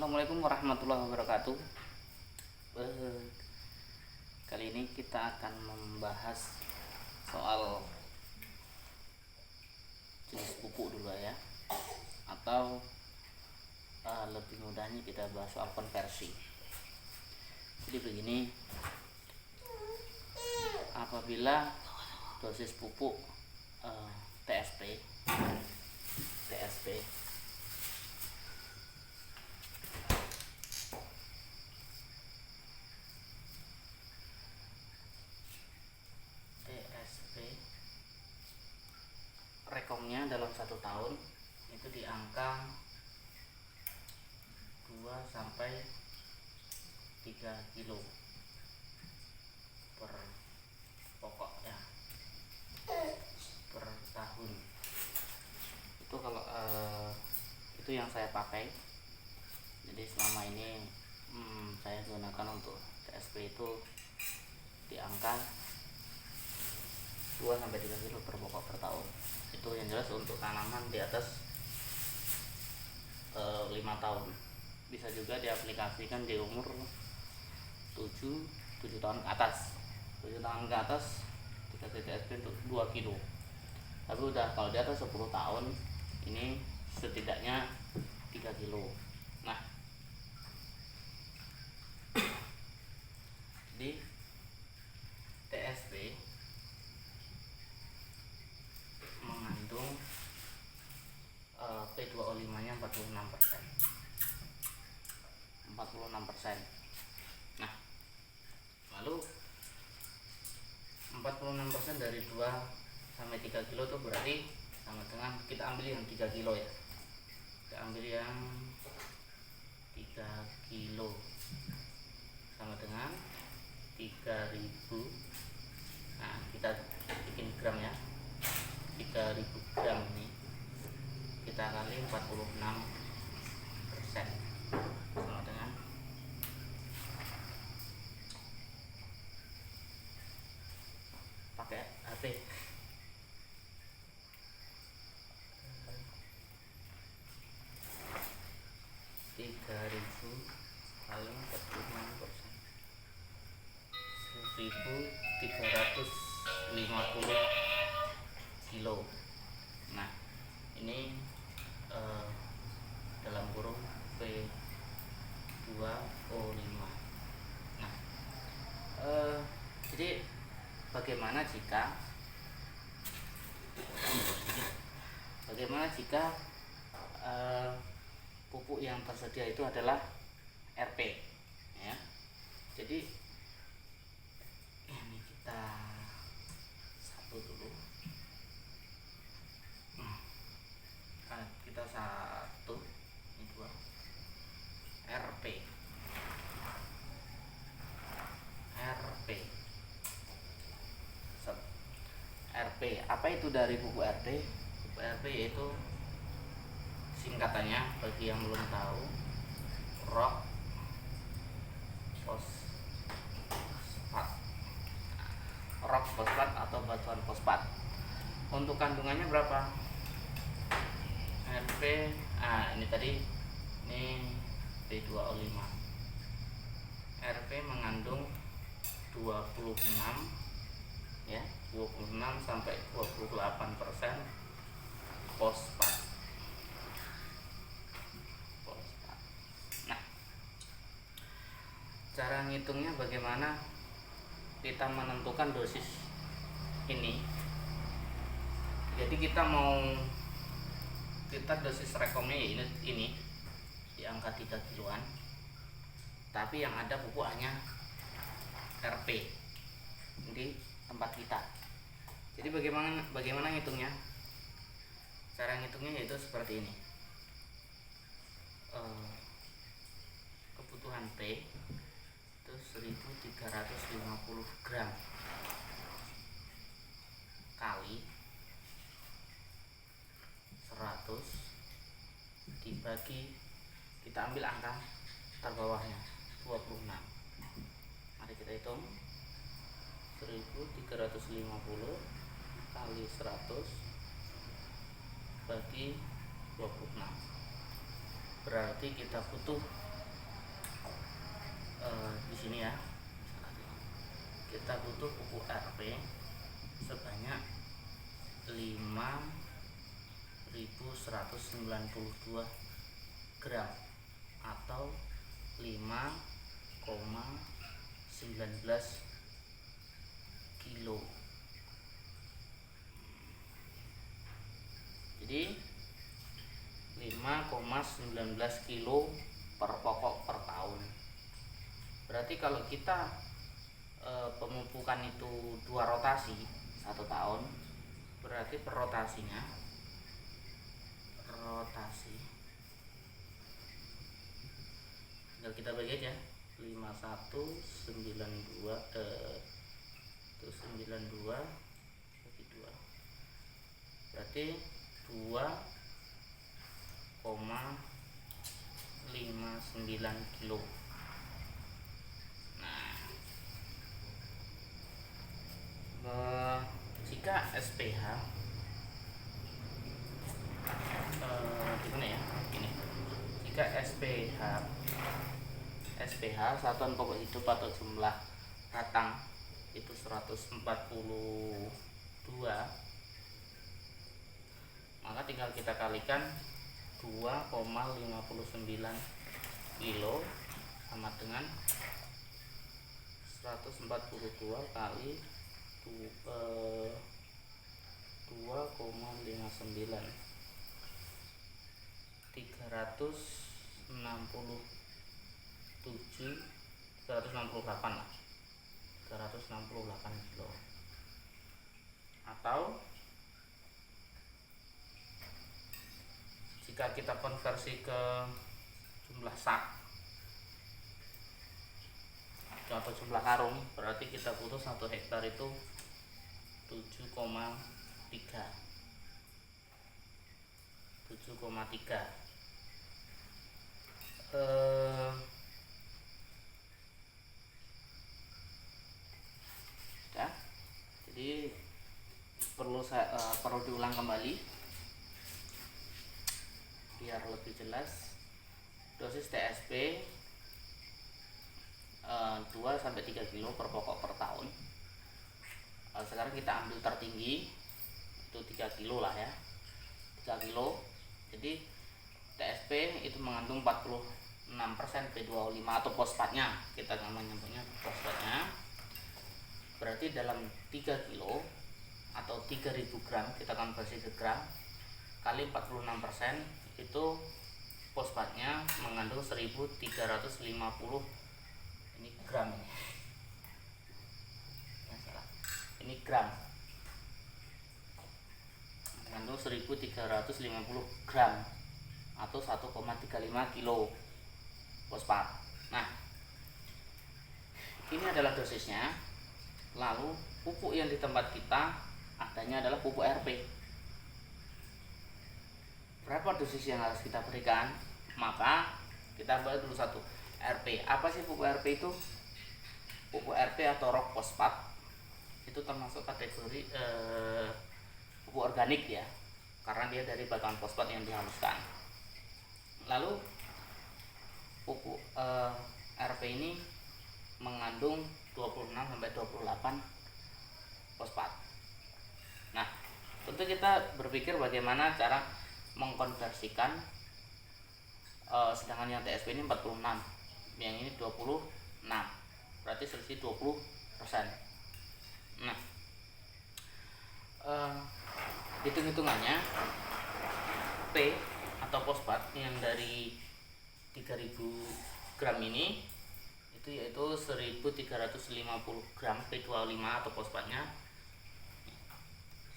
Assalamualaikum warahmatullahi wabarakatuh. Eh, Kali ini kita akan membahas soal jenis pupuk dulu ya, atau lebih mudahnya kita bahas soal konversi. Jadi begini, apabila dosis pupuk TSP rekomnya dalam 1 tahun itu di angka 2 sampai 3 kilo per pokok ya, per tahun. Itu kalau itu yang saya pakai. Jadi selama ini saya gunakan untuk TSP itu di angka 2 sampai 3 kilo per pokok per tahun. Itu yang jelas untuk tanaman di atas 5 tahun. Bisa juga diaplikasikan di umur 7 tahun ke atas. 7 tahun ke atas dikasih TSP untuk 2 kilo. Tapi udah kalau di atas 10 tahun ini setidaknya 3 kilo. Nah, di TSP mengandung P2O5 nya 46%. Nah, lalu 46% dari 2 sampai 3 kilo itu berarti sama dengan, kita ambil yang 3 kilo ya. Kita ambil yang 3 kilo sama dengan 3000. Nah, kita bikin gram ya. 3000 gram ini kita kali 46% sama dengan pakai HP 3000 kali 46%, 1350 kilo. Nah, ini dalam kurung P2O5. Nah, jadi bagaimana jika pupuk yang tersedia itu adalah RP ya. Jadi ini kita satu dulu. Kita satu, ini 2. RP apa itu dari pupuk RP? Pupuk RP yaitu singkatannya bagi yang belum tahu, rock fosfat atau batuan fosfat. Untuk kandungannya berapa? RP ini tadi, ini P2O5. RP mengandung 26 ya, 26 sampai 28% fosfat. Nah, cara ngitungnya bagaimana kita menentukan dosis ini? Jadi kita dosis rekomnya ini di angka 3 kiloan, tapi yang ada pupuk hanya RP di tempat kita. Jadi bagaimana ngitungnya? Cara ngitungnya yaitu seperti ini. Kebutuhan P itu 1350 gram kali 100 dibagi, kita ambil angka terbawahnya 26. Mari kita hitung. 1350 kali 100 bagi 26, berarti kita butuh di sini ya, kita butuh pupuk RP sebanyak 5.192 gram atau 5,19 kilo. Jadi 5,19 kilo per pokok per tahun. Berarti kalau kita pemupukan itu 2 rotasi 1 tahun, berarti per rotasi tinggal kita bagi aja 5192 itu 92 bagi 2, berarti 2,59 kilo. Jika SPH gimana ya ini, jika SPH satuan pokok hidup atau jumlah batang itu 142, maka tinggal kita kalikan 2,59 kilo sama dengan 142 kali 2,59, 368 lah, 368 kilo. Atau jika kita konversi ke jumlah sak atau jumlah karung, berarti kita butuh 1 hektar itu 7,3 ya. Jadi perlu diulang kembali biar lebih jelas. Dosis TSP 2-3 kilo per pokok per tahun. Sekarang kita ambil tertinggi itu 3 kilo lah ya, 3 kilo. Jadi TSP itu mengandung 46% P2O5 atau fosfatnya, kita menyebutnya fosfatnya. Berarti dalam 3 kilo atau 3000 gram, kita konversi ke gram, kali 46% itu fosfatnya mengandung 1350, ini gram ya, salah, ini gram, mengandung 1350 gram atau 1,35 kilo fosfat. Nah, ini adalah dosisnya. Lalu pupuk yang di tempat kita adanya adalah pupuk RP. Berapa dosis yang harus kita berikan? Maka kita bahas dulu satu. RP. Apa sih pupuk RP itu? Pupuk RP atau rock fosfat itu termasuk kategori pupuk organik ya, karena dia dari batuan fosfat yang dihaluskan. Lalu pupuk RP ini mengandung 26-28 fosfat. Nah, tentu kita berpikir bagaimana cara mengkonversikan, sedangkan yang TSP ini 46, yang ini 26, berarti selisih 20%. Nah, hitung-hitungannya P atau fosfat yang dari 3000 gram ini itu yaitu 1350 gram P2O5 atau fosfatnya.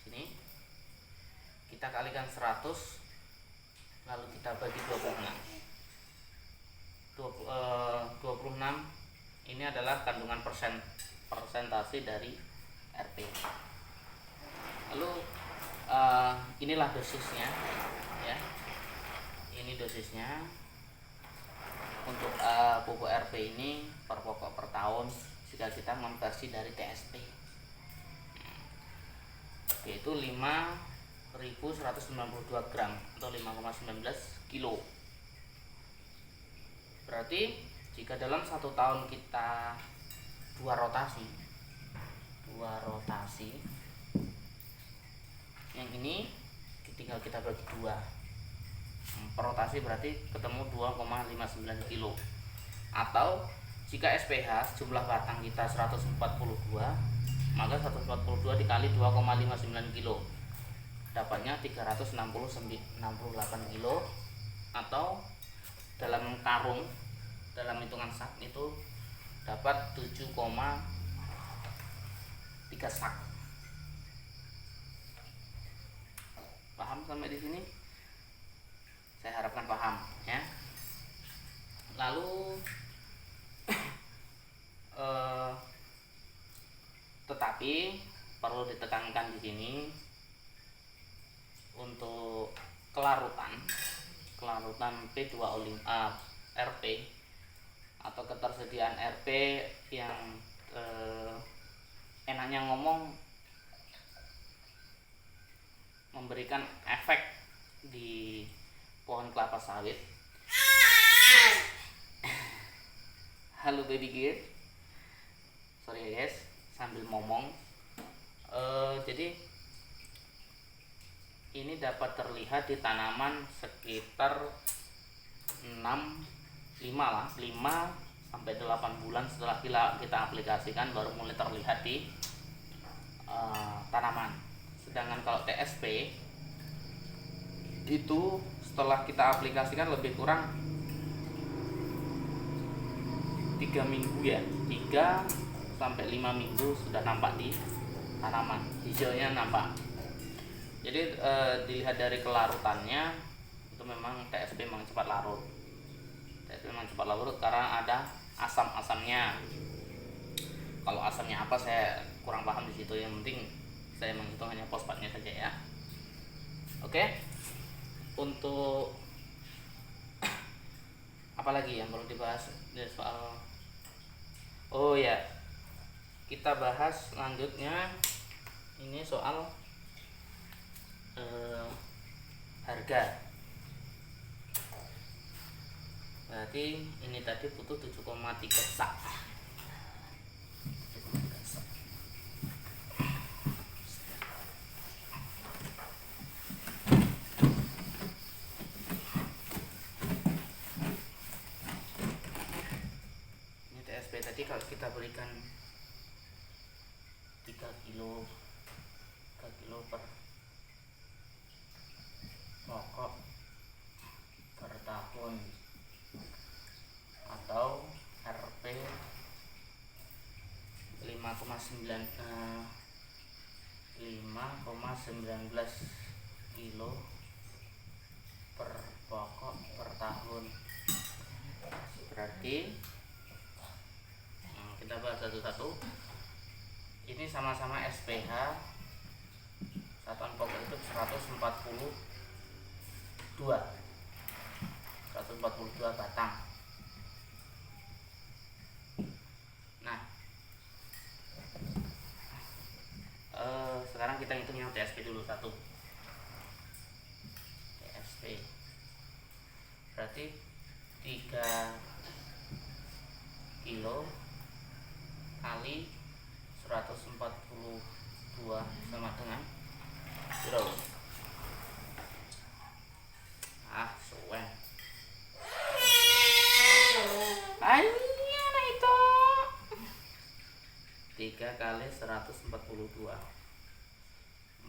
Sini kita kalikan 100, lalu kita bagi 26 ini adalah kandungan persentase dari RP. Lalu inilah dosisnya ya, ini dosisnya untuk pupuk RP ini per pokok per tahun jika kita konversi dari TSP, yaitu 5.192 gram atau 5,19 kilo. Berarti Jika dalam 1 tahun kita dua rotasi, yang ini tinggal kita bagi 2 per rotasi, berarti ketemu 2,59 kilo. Atau jika SPH jumlah batang kita 142, maka 142 dikali 2,59 kilo dapatnya 368 kilo, atau dalam karung, dalam hitungan sak itu dapat 7,3 sak. Paham sampai di sini? Saya harapkan paham ya. Lalu tetapi perlu ditekankan di sini untuk kelarutan P2O5 RP atau ketersediaan RP yang enaknya ngomong memberikan efek di pohon kelapa sawit. Halo baby gear, sorry ya guys, sambil ngomong. Jadi ini dapat terlihat di tanaman sekitar 5 sampai 8 bulan setelah kita aplikasikan baru mulai terlihat di tanaman. Sedangkan kalau TSP itu setelah kita aplikasikan lebih kurang 3 minggu ya, 3 sampai 5 minggu sudah nampak di tanaman, hijaunya nampak. Jadi dilihat dari kelarutannya itu memang TSP memang cepat larut. Karena ada asam-asamnya. Kalau asamnya apa saya kurang paham di situ. Yang penting saya menghitung hanya fosfatnya saja ya. Oke. Untuk apa lagi yang perlu dibahas dari soal? Oh ya, kita bahas selanjutnya ini soal harga. Berarti ini tadi butuh 7,3 sak. Ini TSP tadi kalau kita berikan 3 kilo per pokok per tahun, atau RP 5,19 kilo per pokok per tahun. Berarti kita bahas satu-satu. Ini sama-sama SPH, satuan pokok itu 142 batang. Nah, sekarang kita hitung yang TSP dulu satu. TSP berarti 3 kilo kali 142 sama dengan berapa? Suwen. Anak itu 3 kali 142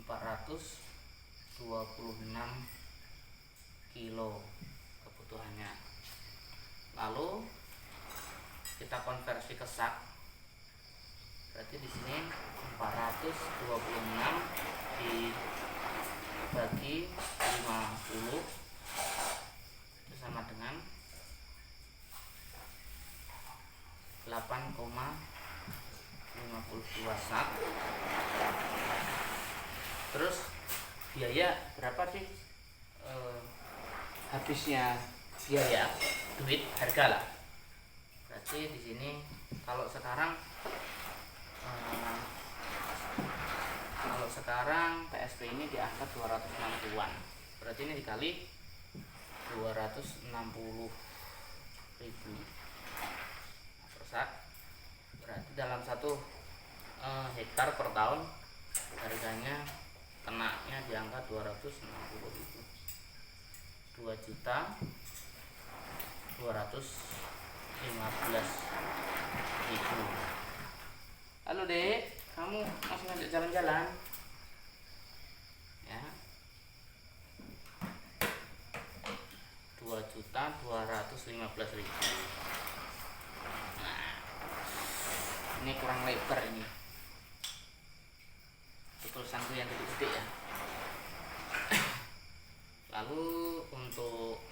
426 kilo kebutuhannya. Lalu kita konversi ke sak. Berarti di sini 426 dibagi 50 itu sama dengan 8,52 sak. Terus biaya berapa sih habisnya? Biaya duit harga lah. Berarti di sini kalau sekarang TSP ini di angka 260-an. Berarti ini dikali 260.000. sak, berarti dalam 1 hektar per tahun harganya kenanya di angka 260.000, 2.215.000. Halo Dek, kamu masih ngajak jalan-jalan ya? 2.215.000. Nah, ini kurang lebar ini. Tulisanku yang gede-gede ya. Lalu untuk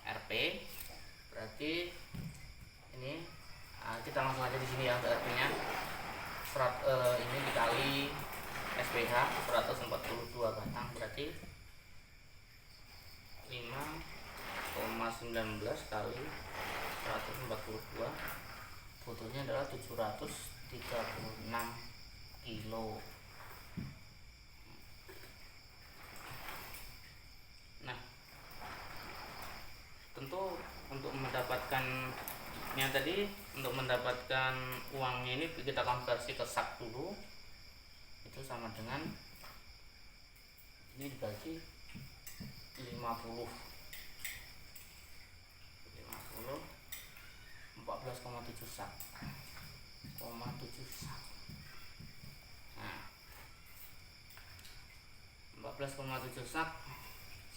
RP berarti ini kita langsung aja di sini ya untuk RP-nya. Ini dikali SPH 142 batang berarti 5,19 kali 142, butuhnya adalah 736 kilo. Nah, tentu untuk mendapatkannya tadi, untuk mendapatkan uangnya ini kita konversi ke sak dulu. Itu sama dengan ini dibagi 50 14,7 sak. Nah, 14,7 sak.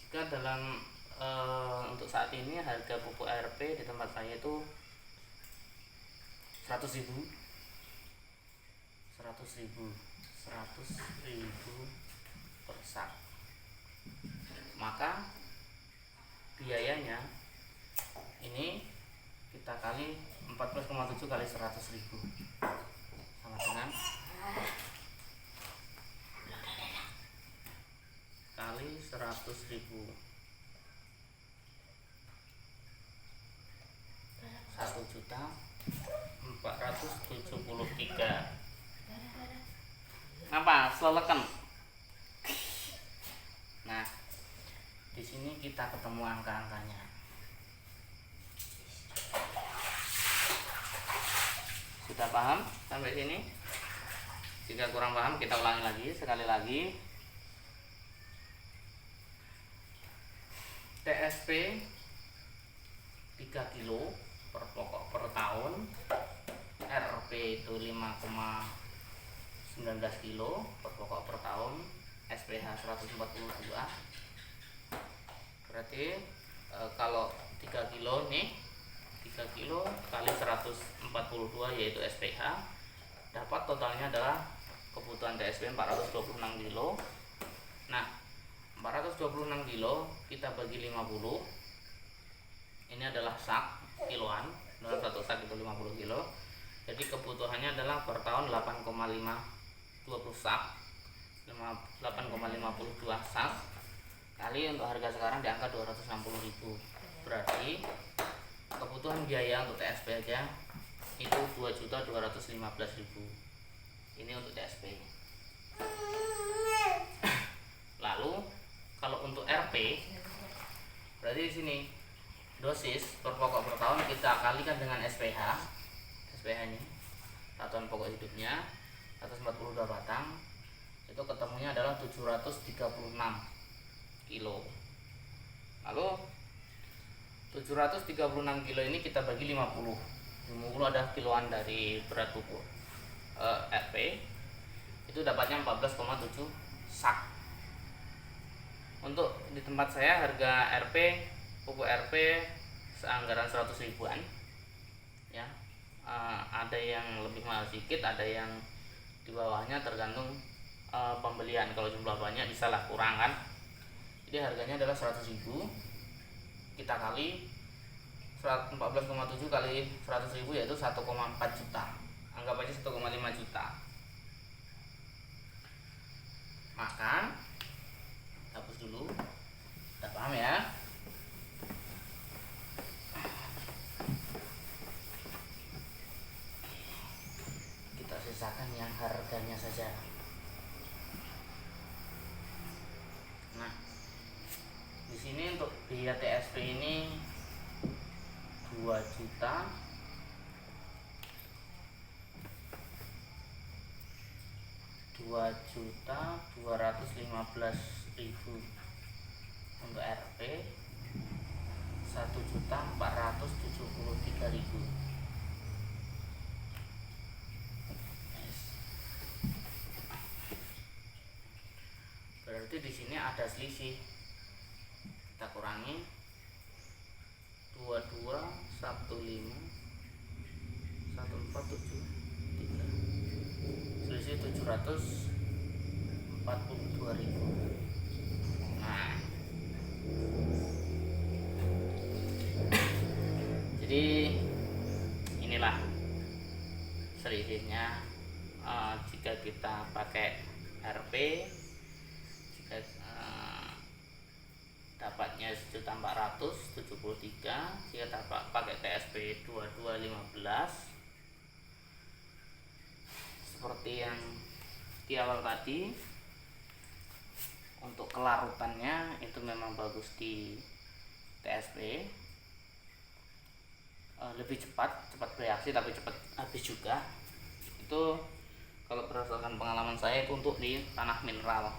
Jika dalam untuk saat ini harga pupuk RP di tempat saya itu 100.000 per sak. Maka biayanya ini kita kali 14,7 kali 100.000 sama dengan kali 100.000, 1.473. Apa? Selelekan. Nah, di sini kita ketemu angka-angkanya. Sudah paham sampai sini? Jika kurang paham kita ulangi lagi sekali lagi. TSP 3 kilo per pokok per tahun, RP itu 5,19 kilo per pokok per tahun, SPH 142. Berarti kalau 3 kilo nih, 3 kilo kali 142 yaitu SPH, dapat totalnya adalah kebutuhan TSP 426 kilo. Nah, 426 kilo kita bagi 50, ini adalah sak kiloan, dalam satu sak itu 50 kilo. Jadi kebutuhannya adalah per tahun 8,520 sak, 8,52 sak kali untuk harga sekarang di angka 260.000. Berarti kebutuhan biaya untuk TSP aja itu 2.215.000. Ini untuk TSP. Lalu kalau untuk RP berarti di sini dosis per pokok per tahun kita kalikan dengan SPH. SPH ini satuan pokok hidupnya 142 batang, itu ketemunya adalah 736 kilo. Lalu 736 kilo ini kita bagi 50. 50 ada kiloan dari berat pupuk RP, itu dapatnya 14,7 sak. Untuk di tempat saya harga RP, pupuk RP seanggaran 100 ribuan ya. Ada yang lebih mahal sedikit, ada yang di bawahnya, tergantung pembelian. Kalau jumlah banyak bisa lah kurang kan. Jadi harganya adalah 100.000, kita kali 14,7 kali 100.000 yaitu 1,4 juta. Anggap aja 1,5 juta. Maka hapus dulu. Udah paham ya? Kita sisakan yang harganya saja. Nah, di sini untuk biaya TSP ini 2 2.215.000 untuk RP, 1.473.000. Berarti di sini ada selisih. Kita kurangi 2215 1473, selisih 742.000. Nah, jadi inilah selisihnya jika kita pakai RP. Jika dapatnya 1.473, jika dapat pakai TSP 2215 seperti yang di awal tadi. Untuk kelarutannya itu memang bagus di TSP, lebih cepat bereaksi tapi cepat habis juga. Itu kalau berdasarkan pengalaman saya itu untuk di tanah mineral.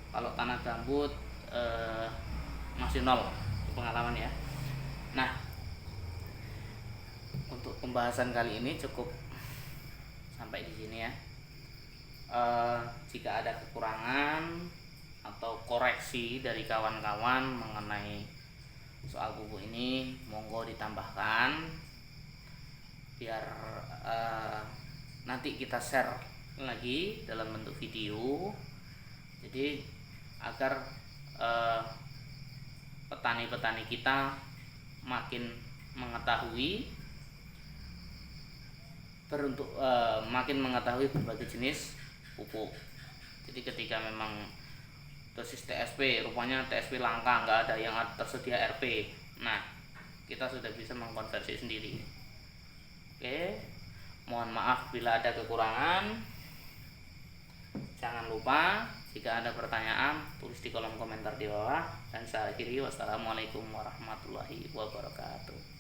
Kalau tanah gambut masih nol pengalaman ya. Nah, untuk pembahasan kali ini cukup sampai di sini ya. Jika ada kekurangan atau koreksi dari kawan-kawan mengenai soal buku ini, monggo ditambahkan biar nanti kita share lagi dalam bentuk video. Jadi agar petani-petani kita makin mengetahui makin mengetahui berbagai jenis pupuk. Jadi ketika memang dosis TSP, rupanya TSP langka, nggak ada yang tersedia RP, nah kita sudah bisa mengkonversi sendiri. Oke, mohon maaf bila ada kekurangan. Jangan lupa jika ada pertanyaan tulis di kolom komentar di bawah, dan saya akhiri. Wassalamualaikum warahmatullahi wabarakatuh.